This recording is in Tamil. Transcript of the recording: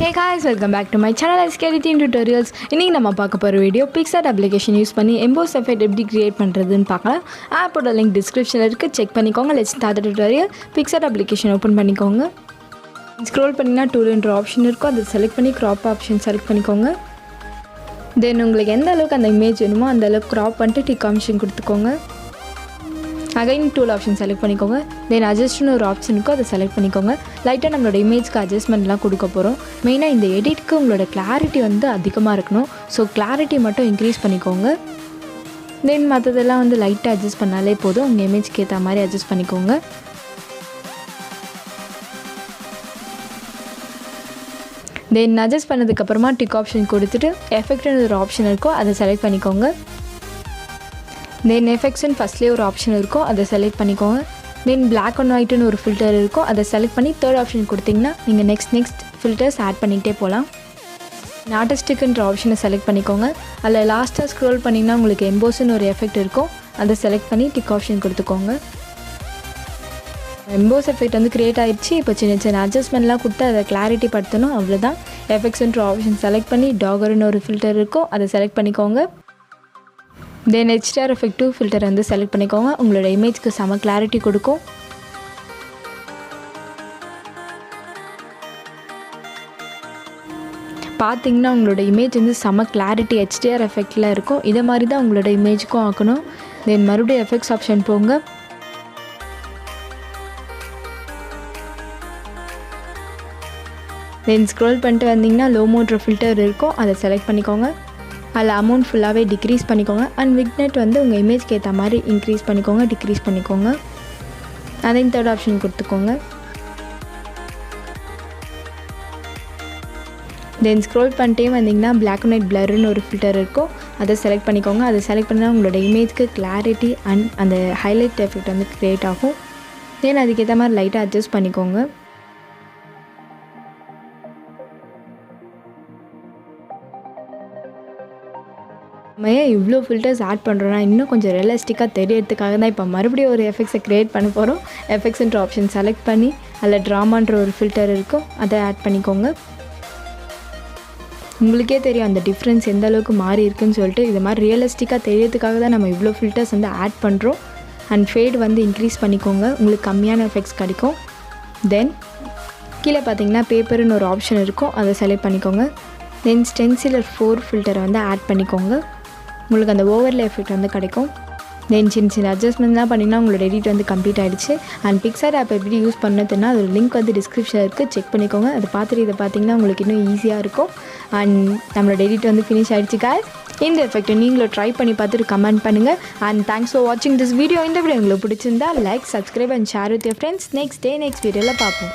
Hey guys, welcome back to my channel Editing Tutorials. இன்னைக்கு நம்ம பார்க்க போற வீடியோ Picsart application யூஸ் பண்ணி emboss effect எப்படி கிரியேட் பண்றதுன்னு பார்க்கலாம். ஆப்போட லிங்க் டிஸ்கிரிப்ஷன்ல இருக்கு, செக் பண்ணிக்கோங்க. Let's start the tutorial. Picsart application open பண்ணிக்கோங்க. ஸ்க்ரோல் பண்ணினா டூல் என்ற ஆப்ஷன் இருக்கும், அதை செலக்ட் பண்ணி crop ஆப்ஷன் செலக்ட் பண்ணிக்கோங்க. தென் உங்களுக்கு எந்த அளவுக்கு அந்த இமேஜ் வேணுமோ அந்த அளவுக்கு crop பண்ணிட்டு டிக் ஆப்ஷன் கொடுத்துக்கோங்க. அகைன் டூல் ஆப்ஷன் செலக்ட் பண்ணிக்கோங்க. தென் அட்ஜஸ்ட்னு ஒரு ஆப்ஷன் இருக்கும், அதை செலக்ட் பண்ணிக்கோங்க. லைட்டாக நம்மளோட இமேஜ்க்கு அட்ஜஸ்ட்மெண்ட்லாம் கொடுக்க போகிறோம். மெயினாக இந்த எடிட்க்கு உங்களோட கிளாரிட்டி வந்து அதிகமாக இருக்கணும். ஸோ கிளாரிட்டி மட்டும் இன்க்ரீஸ் பண்ணிக்கோங்க. தென் மற்றதெல்லாம் வந்து லைட்டாக அட்ஜஸ்ட் பண்ணாலே போதும். உங்கள் இமேஜ்க்கு ஏற்ற மாதிரி அட்ஜஸ்ட் பண்ணிக்கோங்க. தென் அட்ஜஸ்ட் பண்ணதுக்கப்புறமா டிக் ஆப்ஷன் கொடுத்துட்டு எஃபெக்ட்னு ஒரு ஆப்ஷன் இருக்கும், அதை செலக்ட் பண்ணிக்கோங்க. தென் எஃபெக்ட்ஸ்னு ஃபஸ்ட்லேயே ஒரு ஆப்ஷன் இருக்கும், அதை செலக்ட் பண்ணிக்கோங்க. தென் பிளாக் அண்ட் ஒயிட்னு ஒரு ஃபில்டர் இருக்கும், அதை செலக்ட் பண்ணி தேர்ட் ஆப்ஷன் கொடுத்திங்கன்னா நீங்கள் நெக்ஸ்ட் ஃபில்டர்ஸ் ஆட் பண்ணிகிட்டே போகலாம். ஆர்டிஸ்டிக்ன்ற ஆப்ஷனை செலக்ட் பண்ணிக்கோங்க. அதில் லாஸ்ட்டாக ஸ்க்ரோல் பண்ணிங்கன்னா உங்களுக்கு எம்போஸ்ன்னு ஒரு எஃபெக்ட் இருக்கும், அதை செலக்ட் பண்ணி டிக் ஆப்ஷன் கொடுத்துக்கோங்க. எம்போஸ் எஃபெக்ட் வந்து க்ரியேட் ஆகிடுச்சு. இப்போ சின்ன அட்ஜஸ்ட்மெண்ட்லாம் கொடுத்து அதை கிளாரிட்டி படுத்தணும், அவ்வளோதான். எஃபெக்ட்ஸ்ன்ற ஆப்ஷன் செலக்ட் பண்ணி டாகர்னு ஒரு ஃபில்டர் இருக்கும், அதை செலக்ட் பண்ணிக்கோங்க. தென் ஹெச்டிஆர் எஃபெக்ட் 2 ஃபில்டர் வந்து செலக்ட் பண்ணிக்கோங்க. உங்களோட இமேஜ்க்கு செம கிளாரிட்டி கொடுக்கும். பார்த்தீங்கன்னா உங்களோட இமேஜ் வந்து செம கிளாரிட்டி ஹெச்டிஆர் எஃபெக்டில் இருக்கும். இதை மாதிரி தான் உங்களோட இமேஜுக்கும் ஆக்கணும். தென் மறுபடியும் எஃபெக்ட்ஸ் ஆப்ஷன் போங்க. தென் ஸ்க்ரோல் பண்ணிட்டு வந்தீங்கன்னா லோ மோட்ரு ஃபில்டர் இருக்கும், அதை செலக்ட் பண்ணிக்கோங்க. அதில் அமௌண்ட் ஃபுல்லாகவே டிக்ரீஸ் பண்ணிக்கோங்க. அண்ட் விக்னெட் வந்து உங்கள் இமேஜ்க்கு ஏற்ற மாதிரி இன்க்ரீஸ் பண்ணிக்கோங்க, டிக்ரீஸ் பண்ணிக்கோங்க. அதையும் தேர்ட் ஆப்ஷன் கொடுத்துக்கோங்க. தென் ஸ்க்ரோல் பண்ணிட்டே வந்தீங்கன்னா பிளாக் அண்ட் ஒயிட் பிளர்னு ஒரு ஃபில்டர் இருக்கும், அதை செலக்ட் பண்ணிக்கோங்க. அதை செலக்ட் பண்ணால் உங்களோட இமேஜ்க்கு கிளாரிட்டி அண்ட் அந்த ஹைலைட் எஃபெக்ட் வந்து க்ரியேட் ஆகும். தென் அதுக்கேற்ற மாதிரி லைட்டாக அட்ஜஸ்ட் பண்ணிக்கோங்க. நம்ம ஏன் இவ்வளோ ஃபில்டர்ஸ் ஆட் பண்ணுறோன்னா இன்னும் கொஞ்சம் ரியலிஸ்டிக்காக தெரியறதுக்காக தான் இப்போ மறுபடியும் ஒரு எஃபெக்ட்ஸை க்ரியேட் பண்ண போகிறோம். எஃபெக்ட்ஸ்ன்ற ஆப்ஷன் செலக்ட் பண்ணி அதில் ட்ராமான்ற ஒரு ஃபில்டர் இருக்கும், அதை ஆட் பண்ணிக்கோங்க. உங்களுக்கே தெரியும் அந்த டிஃப்ரென்ஸ் எந்த அளவுக்கு மாறி இருக்குன்னு சொல்லிட்டு. இது மாதிரி ரியலிஸ்டிக்காக தெரியறதுக்காக தான் நம்ம இவ்வளோ ஃபில்டர்ஸ் வந்து ஆட் பண்ணுறோம். அண்ட் ஃபேட் வந்து இன்க்ரீஸ் பண்ணிக்கோங்க, உங்களுக்கு கம்மியான எஃபெக்ட்ஸ் கிடைக்கும். தென் கீழே பார்த்தீங்கன்னா பேப்பர்னு ஒரு ஆப்ஷன் இருக்கும், அதை செலக்ட் பண்ணிக்கோங்க. தென் ஸ்டென்சிலர் 4 ஃபில்டரை வந்து ஆட் பண்ணிக்கோங்க. உங்களுக்கு அந்த ஓவர்லே எஃபெக்ட் வந்து கிடைக்கும். தென் சின்ன அட்ஜஸ்ட்மெண்ட்லாம் பண்ணிங்கன்னா உங்களோட எடிட் வந்து கம்ப்ளீட் ஆகிடுச்சு. அண்ட் பிக்சார்ட் ஆப் எப்படி யூஸ் பண்ணதுன்னா அதோட லிங்க் வந்து டிஸ்கிரிப்ஷனில் இருக்குது, செக் பண்ணிக்கோங்க. அதை பார்த்துட்டு இதை பார்த்தீங்கன்னா உங்களுக்கு இன்னும் ஈஸியாக இருக்கும். அண்ட் நம்மளோட எடிட் வந்து ஃபினிஷ் ஆகிடுச்சு guys. இந்த எஃபெக்ட்டை நீங்களும் ட்ரை பண்ணி பார்த்துட்டு கமெண்ட் பண்ணுங்கள். அண்ட் தேங்க்ஸ் ஃபார் வாட்சிங் திஸ் வீடியோ. இந்த வீடியோ உங்களுக்கு பிடிச்சிருந்தா like, subscribe and share with your friends. Next வீடியோவில் பார்ப்போம்.